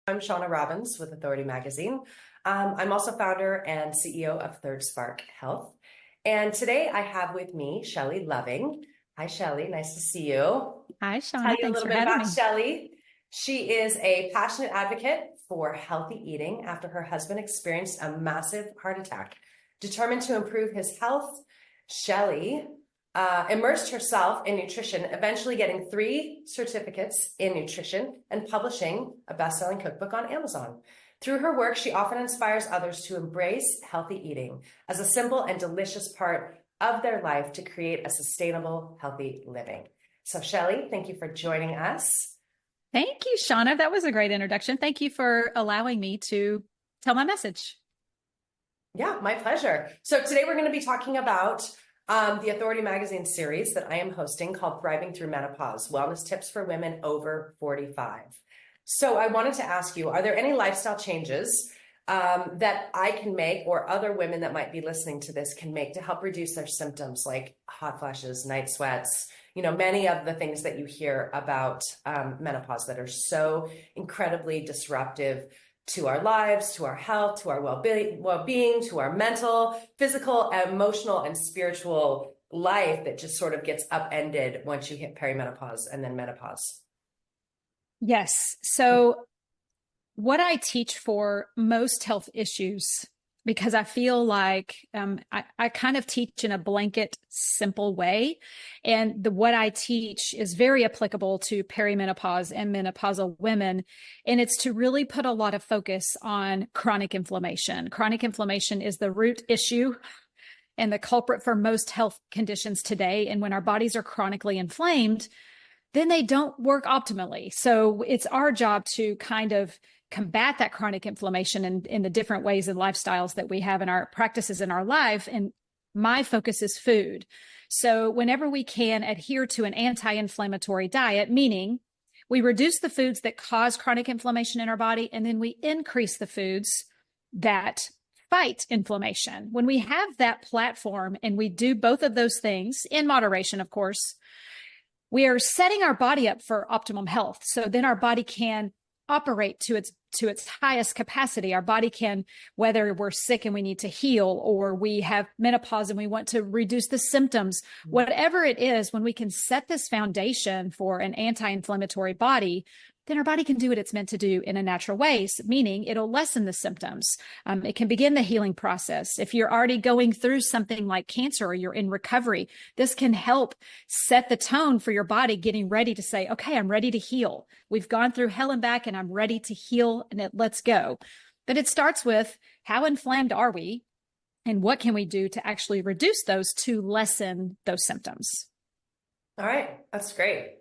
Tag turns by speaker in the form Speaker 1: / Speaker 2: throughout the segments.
Speaker 1: I'm Shawna Robbins with Authority Magazine. I'm also founder and CEO of Third Spark Health. And today I have with me Shelley Loving. Hi, Shelley. Nice to see you.
Speaker 2: Hi,
Speaker 1: Tell
Speaker 2: Shawna.
Speaker 1: you a
Speaker 2: Thanks
Speaker 1: little
Speaker 2: for
Speaker 1: bit
Speaker 2: having
Speaker 1: about
Speaker 2: me.
Speaker 1: Shelley. She is a passionate advocate for healthy eating after her husband experienced a massive heart attack. Determined to improve his health, Shelley immersed herself in nutrition, eventually getting 3 certificates in nutrition and publishing a best-selling cookbook on Amazon. Through her work, she often inspires others to embrace healthy eating as a simple and delicious part of their life to create a sustainable, healthy living. So, Shelley, thank you for joining us.
Speaker 2: Thank you, Shawna. That was a great introduction. Thank you for allowing me to tell my message.
Speaker 1: Yeah, my pleasure. So today we're going to be talking about the Authority Magazine series that I am hosting called Thriving Through Menopause, Wellness Tips for Women Over 45. So I wanted to ask you, are there any lifestyle changes that I can make or other women that might be listening to this can make to help reduce their symptoms like hot flashes, night sweats, many of the things that you hear about menopause that are so incredibly disruptive to our lives, to our health, to our well-being, to our mental, physical, emotional, and spiritual life that just sort of gets upended once you hit perimenopause and then menopause.
Speaker 2: Yes. So, what I teach for most health issues, because I feel like I kind of teach in a blanket, simple way. And what I teach is very applicable to perimenopause and menopausal women. And it's to really put a lot of focus on chronic inflammation. Chronic inflammation is the root issue and the culprit for most health conditions today. And when our bodies are chronically inflamed, then they don't work optimally. So it's our job to kind of combat that chronic inflammation in the different ways and lifestyles that we have in our practices in our life. And my focus is food. So whenever we can adhere to an anti-inflammatory diet, meaning we reduce the foods that cause chronic inflammation in our body, and then we increase the foods that fight inflammation. When we have that platform and we do both of those things in moderation, of course, we are setting our body up for optimum health. So then our body can operate to its highest capacity. Our body can, whether we're sick and we need to heal, or we have menopause and we want to reduce the symptoms, whatever it is, when we can set this foundation for an anti-inflammatory body, then our body can do what it's meant to do in a natural way, meaning it'll lessen the symptoms. It can begin the healing process. If you're already going through something like cancer or you're in recovery, this can help set the tone for your body getting ready to say, okay, I'm ready to heal. We've gone through hell and back and I'm ready to heal and let's go. But it starts with how inflamed are we and what can we do to actually reduce those to lessen those symptoms?
Speaker 1: All right, that's great.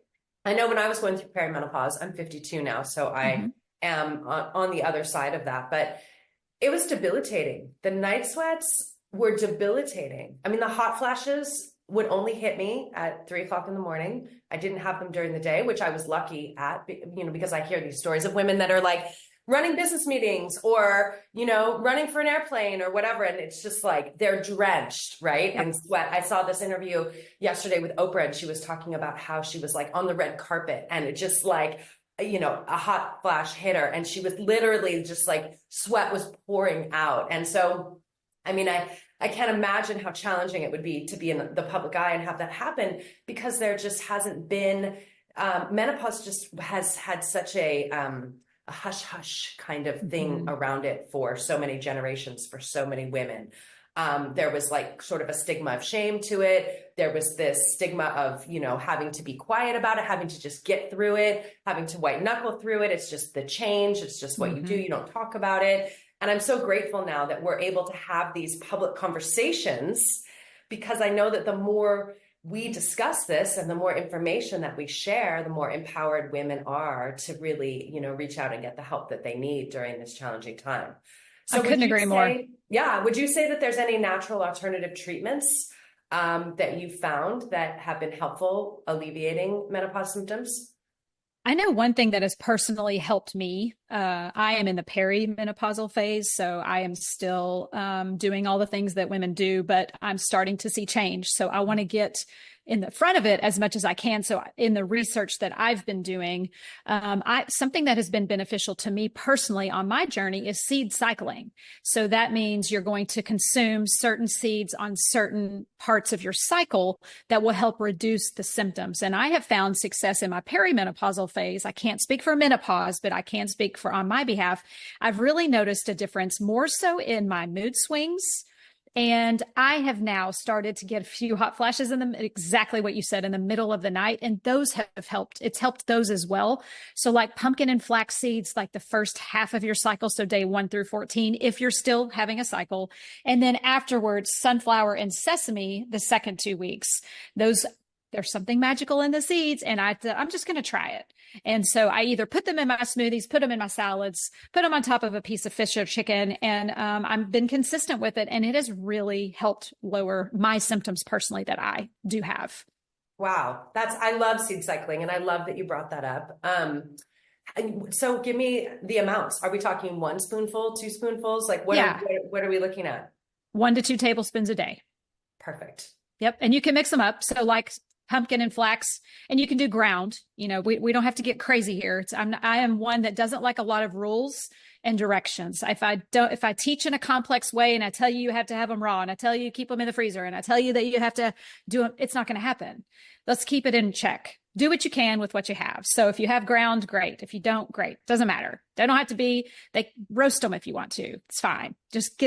Speaker 1: I know when I was going through perimenopause, I'm 52 now, so I am on the other side of that, but it was debilitating. The night sweats were debilitating. I mean, the hot flashes would only hit me at 3 o'clock in the morning. I didn't have them during the day, which I was lucky at, because I hear these stories of women that are like running business meetings or, running for an airplane or whatever. And it's just like, they're drenched, right?
Speaker 2: Yep.
Speaker 1: In sweat. I saw this interview yesterday with Oprah and she was talking about how she was like on the red carpet and it just like, a hot flash hit her and she was literally just like sweat was pouring out. And so, I mean, I can't imagine how challenging it would be to be in the public eye and have that happen because there just hasn't been, menopause just has had such a hush hush kind of thing around it for so many generations, for so many women. There was like sort of a stigma of shame to it. There was this stigma of, having to be quiet about it, having to just get through it, having to white knuckle through it. It's just the change. It's just what you do. You don't talk about it. And I'm so grateful now that we're able to have these public conversations because I know that the more we discuss this and the more information that we share, the more empowered women are to really, reach out and get the help that they need during this challenging time. So
Speaker 2: I couldn't agree more.
Speaker 1: Yeah, would you say that there's any natural alternative treatments that you found that have been helpful alleviating menopause symptoms?
Speaker 2: I know one thing that has personally helped me I am in the perimenopausal phase, so I am still doing all the things that women do, but I'm starting to see change. So I want to get in the front of it as much as I can. So in the research that I've been doing, something that has been beneficial to me personally on my journey is seed cycling. So that means you're going to consume certain seeds on certain parts of your cycle that will help reduce the symptoms. And I have found success in my perimenopausal phase. I can't speak for menopause, but I can speak for on my behalf. I've really noticed a difference more so in my mood swings. And I have now started to get a few hot flashes in them, exactly what you said, in the middle of the night. And those have helped. It's helped those as well. So like pumpkin and flax seeds, like the first half of your cycle. So day 1 through 14, if you're still having a cycle. And then afterwards, sunflower and sesame, the second 2 weeks. There's something magical in the seeds. And I'm just going to try it. And so I either put them in my smoothies, put them in my salads, put them on top of a piece of fish or chicken. And I've been consistent with it. And it has really helped lower my symptoms personally that I do have.
Speaker 1: Wow. I love seed cycling, and I love that you brought that up. So give me the amounts. Are we talking 1 spoonful, 2 spoonfuls? Like what are we looking at?
Speaker 2: 1 to 2 tablespoons a day.
Speaker 1: Perfect.
Speaker 2: Yep. And you can mix them up. So like pumpkin and flax, and you can do ground. We don't have to get crazy here. I am one that doesn't like a lot of rules and directions. If I teach in a complex way and I tell you have to have them raw, and I tell you keep them in the freezer, and I tell you that you have to do them, it's not going to happen. Let's keep it in check. Do what you can with what you have. So if you have ground, great. If you don't, great. Doesn't matter. They don't have to be, they roast them if you want to. It's fine. Just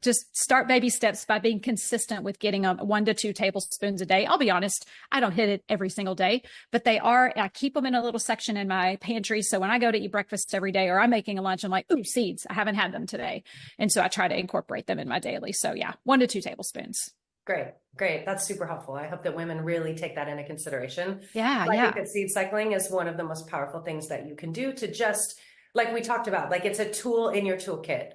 Speaker 2: just start baby steps by being consistent with getting 1 to 2 tablespoons a day. I'll be honest, I don't hit it every single day, but I keep them in a little section in my pantry. So when I go to eat breakfast every day, or I'm making a lunch, I'm like, ooh, seeds. I haven't had them today. And so I try to incorporate them in my daily. So yeah, 1 to 2 tablespoons.
Speaker 1: Great. That's super helpful. I hope that women really take that into consideration.
Speaker 2: Yeah.
Speaker 1: I think that seed cycling is one of the most powerful things that you can do to just, like we talked about, like it's a tool in your toolkit.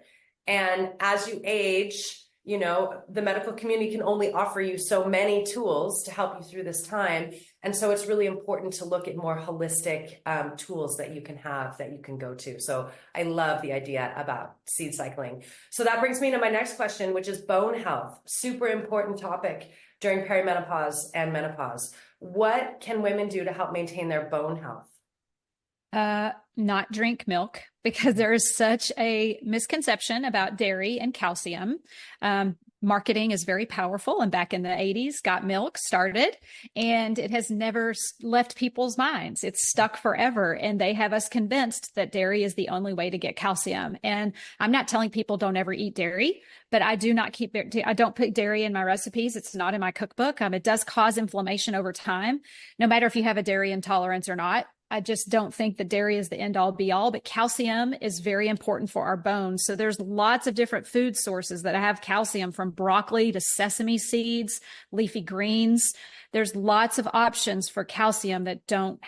Speaker 1: And as you age, the medical community can only offer you so many tools to help you through this time. And so it's really important to look at more holistic tools that you can have, that you can go to. So I love the idea about seed cycling. So that brings me to my next question, which is bone health. Super important topic during perimenopause and menopause. What can women do to help maintain their bone health?
Speaker 2: Not drink milk, because there is such a misconception about dairy and calcium. Marketing is very powerful, and back in the 80s, got milk started, and it has never left people's minds. It's stuck forever, and they have us convinced that dairy is the only way to get calcium. And I'm not telling people don't ever eat dairy, but I don't put dairy in my recipes. It's not in my cookbook. It does cause inflammation over time, no matter if you have a dairy intolerance or not. I just don't think that dairy is the end all be all, but calcium is very important for our bones. So there's lots of different food sources that have calcium, from broccoli to sesame seeds, leafy greens. There's lots of options for calcium that don't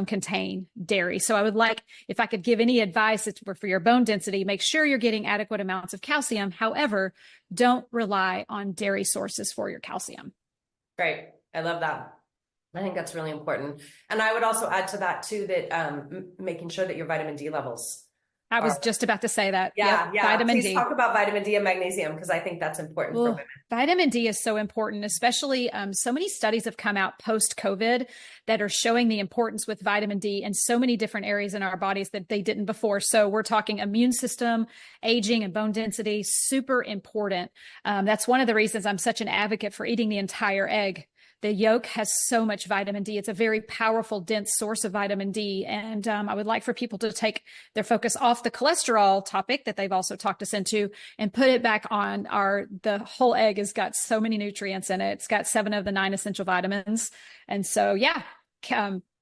Speaker 2: contain dairy. So I would like, if I could give any advice, it's for your bone density, make sure you're getting adequate amounts of calcium. However, don't rely on dairy sources for your calcium.
Speaker 1: Great. I love that. I think that's really important. And I would also add to that too, that making sure that your vitamin D levels.
Speaker 2: I was just about to say that.
Speaker 1: Yeah.
Speaker 2: Vitamin
Speaker 1: Please
Speaker 2: D.
Speaker 1: Talk about vitamin D and magnesium, because I think that's important for women.
Speaker 2: Vitamin D is so important, especially so many studies have come out post-COVID that are showing the importance with vitamin D in so many different areas in our bodies that they didn't before. So we're talking immune system, aging, and bone density, super important. That's one of the reasons I'm such an advocate for eating the entire egg. The yolk has so much vitamin D. It's a very powerful, dense source of vitamin D. And I would like for people to take their focus off the cholesterol topic that they've also talked us into and put it back on the whole egg has got so many nutrients in it. It's got 7 of the 9 essential vitamins. And so,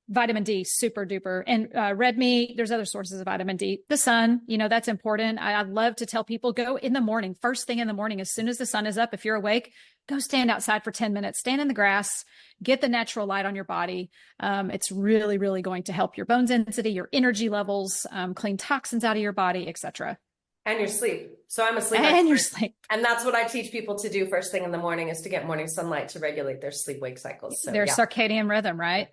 Speaker 2: vitamin D, super duper. And red meat, there's other sources of vitamin D. The sun, that's important. I love to tell people, go in the morning, first thing in the morning, as soon as the sun is up, if you're awake, go stand outside for 10 minutes, stand in the grass, get the natural light on your body. It's really, really going to help your bone density, your energy levels, clean toxins out of your body, etc.
Speaker 1: And your sleep. So I'm a sleep
Speaker 2: expert. And your sleep.
Speaker 1: And that's what I teach people to do first thing in the morning, is to get morning sunlight to regulate their sleep-wake cycles. So,
Speaker 2: their circadian rhythm, right?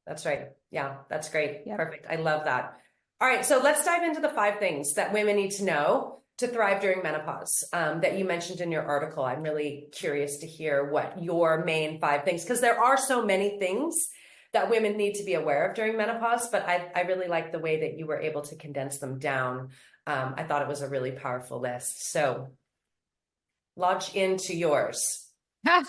Speaker 1: That's right. Yeah, that's great.
Speaker 2: Yep.
Speaker 1: Perfect. I love that. All right, so let's dive into the 5 things that women need to know to thrive during menopause that you mentioned in your article. I'm really curious to hear what your main 5 things, because there are so many things that women need to be aware of during menopause, but I really like the way that you were able to condense them down. I thought it was a really powerful list. So launch into yours.
Speaker 2: Ah,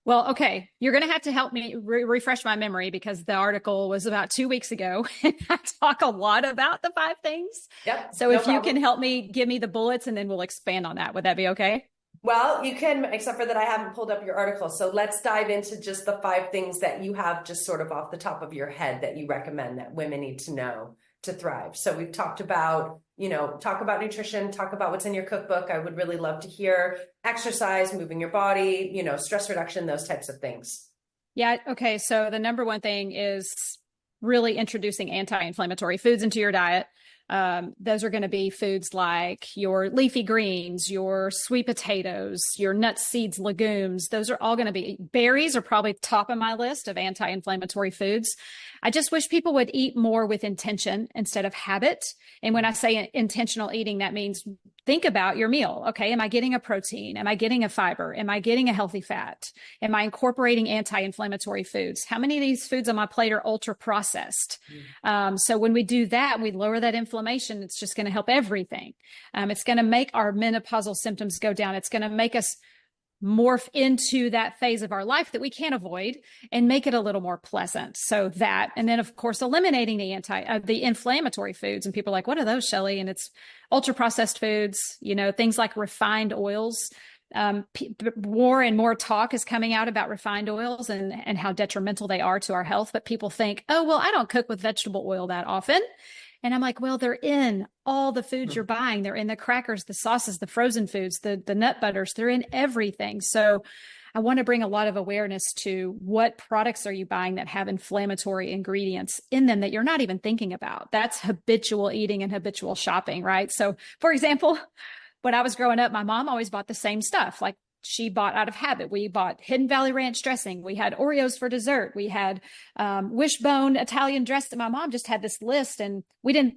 Speaker 2: well, okay. You're going to have to help me refresh my memory because the article was about 2 weeks ago. And I talk a lot about the 5 things.
Speaker 1: Yep,
Speaker 2: So
Speaker 1: no
Speaker 2: if you can
Speaker 1: problem.
Speaker 2: help me give me the bullets and then we'll expand on that, would that be okay?
Speaker 1: Well, you can, except for that I haven't pulled up your article. So let's dive into just the 5 things that you have just sort of off the top of your head that you recommend that women need to know to thrive. So we've talked about, talk about nutrition, talk about what's in your cookbook. I would really love to hear exercise, moving your body, stress reduction, those types of things.
Speaker 2: Yeah. Okay. So the number one thing is really introducing anti-inflammatory foods into your diet. Those are going to be foods like your leafy greens, your sweet potatoes, your nuts, seeds, legumes. Those are all going to be berries are probably top of my list of anti-inflammatory foods. I just wish people would eat more with intention instead of habit. And when I say intentional eating, that means think about your meal. Okay. Am I getting a protein? Am I getting a fiber? Am I getting a healthy fat? Am I incorporating anti-inflammatory foods? How many of these foods on my plate are ultra processed? So when we do that, we lower that inflammation. It's just going to help everything. It's going to make our menopausal symptoms go down. It's going to make us morph into that phase of our life that we can't avoid and make it a little more pleasant. So that, and then of course, eliminating the inflammatory foods. And people are like, what are those, Shelley? And it's ultra processed foods, things like refined oils. More and more talk is coming out about refined oils and how detrimental they are to our health. But people think, oh, well, I don't cook with vegetable oil that often. And I'm like, well, they're in all the foods you're buying. They're in the crackers, the sauces, the frozen foods, the nut butters. They're in everything. So I want to bring a lot of awareness to what products are you buying that have inflammatory ingredients in them that you're not even thinking about. That's habitual eating and habitual shopping, right? So, for example, when I was growing up, my mom always bought the same stuff. Like she bought out of habit. We bought Hidden Valley Ranch dressing. We had Oreos for dessert. We had Wishbone Italian dressing. My mom just had this list and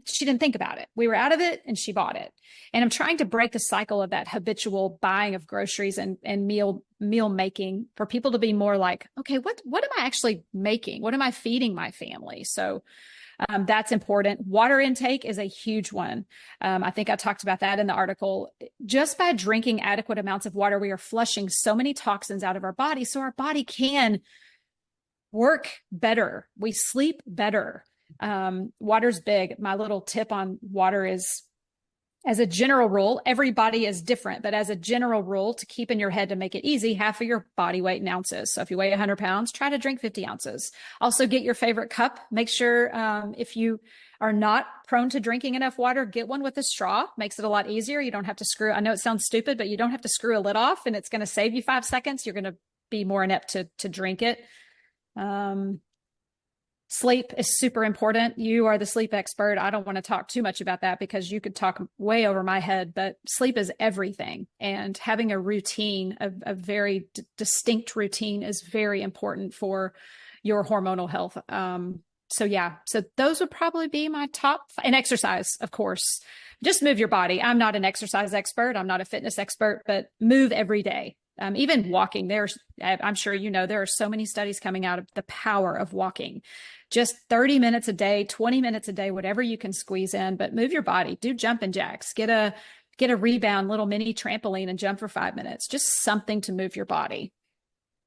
Speaker 2: she didn't think about it. We were out of it and she bought it. And I'm trying to break the cycle of that habitual buying of groceries and meal making for people to be more like, okay, what am I actually making? What am I feeding my family? So that's important. Water intake is a huge one. I think I talked about that in the article. Just by drinking adequate amounts of water, we are flushing so many toxins out of our body so our body can work better. We sleep better. Water's big. My little tip on water is, as a general rule, everybody is different, but as a general rule, to keep in your head to make it easy, half of your body weight in ounces. So if you weigh 100 pounds, try to drink 50 ounces. Also get your favorite cup. Make sure if you are not prone to drinking enough water, get one with a straw. Makes it a lot easier. You don't have to screw. I know it sounds stupid, but you don't have to screw a lid off and it's going to save you 5 seconds. You're going to be more inept to drink it. Sleep is super important. You are the sleep expert. I don't want to talk too much about that because you could talk way over my head, but sleep is everything. And having a routine, a very distinct routine is very important for your hormonal health. So those would probably be my top. And exercise, of course. Just move your body. I'm not an exercise expert. I'm not a fitness expert, but move every day. Even walking, I'm sure there are so many studies coming out of the power of walking. Just 30 minutes a day, 20 minutes a day, whatever you can squeeze in, but move your body, do jumping jacks, get a rebound, little mini trampoline and jump for 5 minutes, just something to move your body.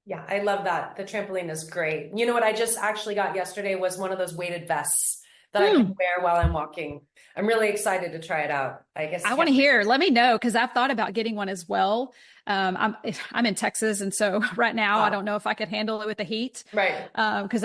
Speaker 1: Yeah, I love that. The trampoline is great. You know what I just actually got yesterday was one of those weighted vests that I can wear while I'm walking. I'm really excited to try it out. I guess
Speaker 2: I want to hear. Let me know because I've thought about getting one as well. I'm in Texas, and so right now I don't know if I could handle it with the heat.
Speaker 1: Right.
Speaker 2: Because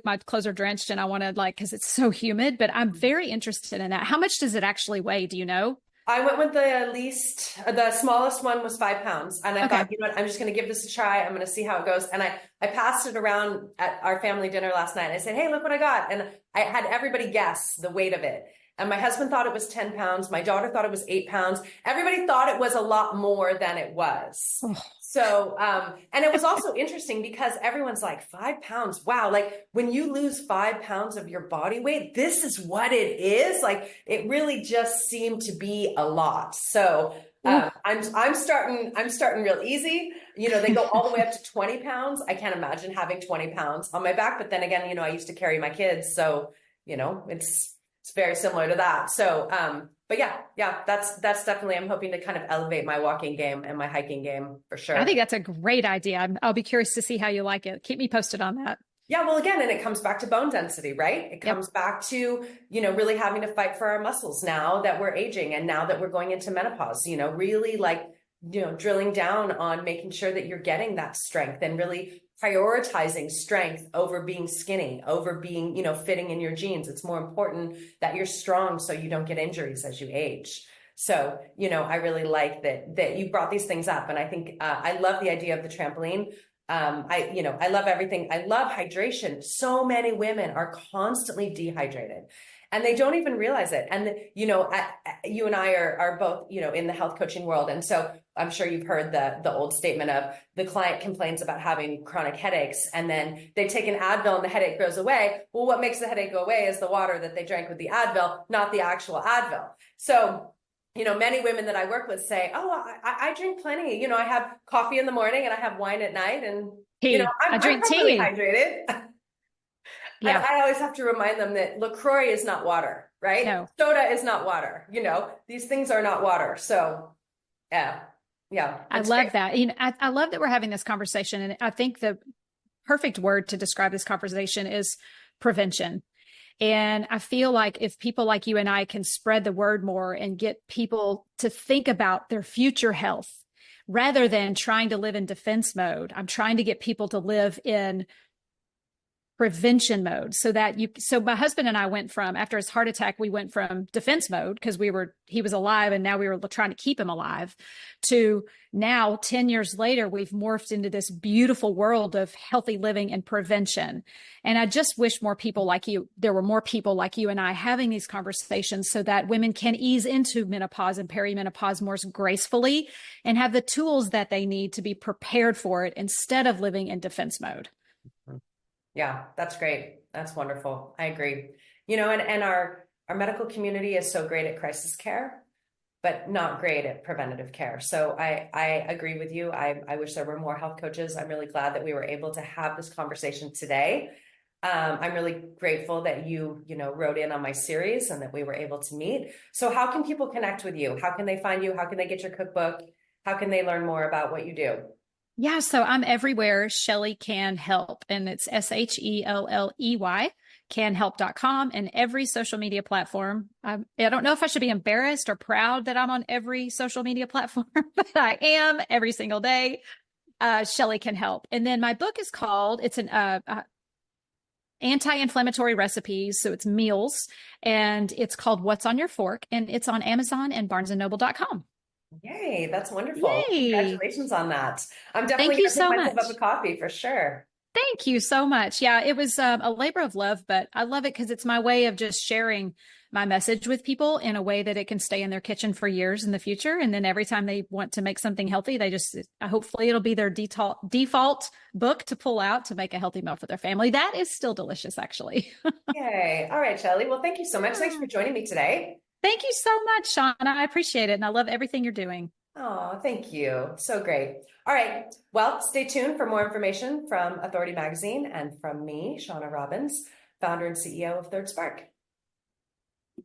Speaker 2: my clothes are drenched, and I want to because it's so humid. But I'm very interested in that. How much does it actually weigh? Do you know?
Speaker 1: I went with the smallest one was 5 pounds. And I thought, you know what, I'm just going to give this a try. I'm going to see how it goes. And I passed it around at our family dinner last night. And I said, hey, look what I got. And I had everybody guess the weight of it. And my husband thought it was 10 pounds. My daughter thought it was 8 pounds. Everybody thought it was a lot more than it was.
Speaker 2: Oh,
Speaker 1: So, and it was also interesting because everyone's like, 5 pounds. Wow. Like when you lose 5 pounds of your body weight, this is what it is. Like it really just seemed to be a lot. So,
Speaker 2: ooh.
Speaker 1: I'm starting real easy. You know, they go all the way up to 20 pounds. I can't imagine having 20 pounds on my back, but then again, you know, I used to carry my kids. So, you know, it's very similar to that. So, but yeah, that's definitely, I'm hoping to kind of elevate my walking game and my hiking game for
Speaker 2: I
Speaker 1: sure.
Speaker 2: think that's a great idea. I'll be curious to see how you like it. Keep me posted on that.
Speaker 1: Yeah, well, again, and it comes back to bone density, right? It
Speaker 2: Yep.
Speaker 1: comes back to, you know, really having to fight for our muscles now that we're aging and now that we're going into menopause, you know, really like, you know, drilling down on making sure that you're getting that strength and really prioritizing strength over being skinny, over being, you know, fitting in your jeans. It's more important that you're strong so you don't get injuries as you age. So, you know, I really like that you brought these things up. And I think I love the idea of the trampoline. You know, I love everything. I love hydration. So many women are constantly dehydrated and they don't even realize it. And, you know, you and I are both, you know, in the health coaching world. And so I'm sure you've heard the old statement of the client complains about having chronic headaches and then they take an Advil and the headache goes away. Well, what makes the headache go away is the water that they drank with the Advil, not the actual Advil. So, you know, many women that I work with say, oh, I drink plenty. You know, I have coffee in the morning and I have wine at night. And, you know,
Speaker 2: Tea. I
Speaker 1: I'm
Speaker 2: drink
Speaker 1: properly
Speaker 2: tea.
Speaker 1: hydrated. And
Speaker 2: Yeah.
Speaker 1: I always have to remind them that LaCroix is not water, right?
Speaker 2: No,
Speaker 1: Soda is not water. You know, these things are not water. So, yeah, yeah,
Speaker 2: I
Speaker 1: it's great.
Speaker 2: love that. You know, I love that we're having this conversation. And I think the perfect word to describe this conversation is prevention. And I feel like if people like you and I can spread the word more and get people to think about their future health rather than trying to live in defense mode, I'm trying to get people to live in prevention mode so my husband and I went from, after his heart attack, we went from defense mode because he was alive and now we were trying to keep him alive, to now 10 years later we've morphed into this beautiful world of healthy living and prevention. And I just wish there were more people like you and I having these conversations so that women can ease into menopause and perimenopause more gracefully and have the tools that they need to be prepared for it instead of living in defense mode.
Speaker 1: Yeah, that's great. That's wonderful. I agree. You know, and our medical community is so great at crisis care, but not great at preventative care. So I agree with you. I wish there were more health coaches. I'm really glad that we were able to have this conversation today. I'm really grateful that you know, wrote in on my series and that we were able to meet. So how can people connect with you? How can they find you? How can they get your cookbook? How can they learn more about what you do?
Speaker 2: Yeah, so I'm everywhere. Shelley Can Help, and it's SHELLEY, canhelp.com, and every social media platform. I don't know if I should be embarrassed or proud that I'm on every social media platform, but I am every single day. Shelley Can Help. And then my book is called, it's an anti-inflammatory recipes. So it's meals, and it's called What's on Your Fork, and it's on Amazon and barnesandnoble.com.
Speaker 1: Yay, that's wonderful.
Speaker 2: Yay.
Speaker 1: Congratulations on that. I'm definitely
Speaker 2: Thank you
Speaker 1: going to pick
Speaker 2: so
Speaker 1: myself up
Speaker 2: much.
Speaker 1: a coffee for sure.
Speaker 2: Thank you so much. Yeah, it was a labor of love, but I love it because it's my way of just sharing my message with people in a way that it can stay in their kitchen for years in the future. And then every time they want to make something healthy, hopefully it'll be their default book to pull out to make a healthy meal for their family. That is still delicious, actually.
Speaker 1: Yay. All right, Shelley. Well, thank you so much. Thanks
Speaker 2: Yeah.
Speaker 1: for joining me today.
Speaker 2: Thank you so much, Shawna. I appreciate it. And I love everything you're doing.
Speaker 1: Oh, thank you. So great. All right. Well, stay tuned for more information from Authority Magazine and from me, Shawna Robbins, founder and CEO of Third Spark.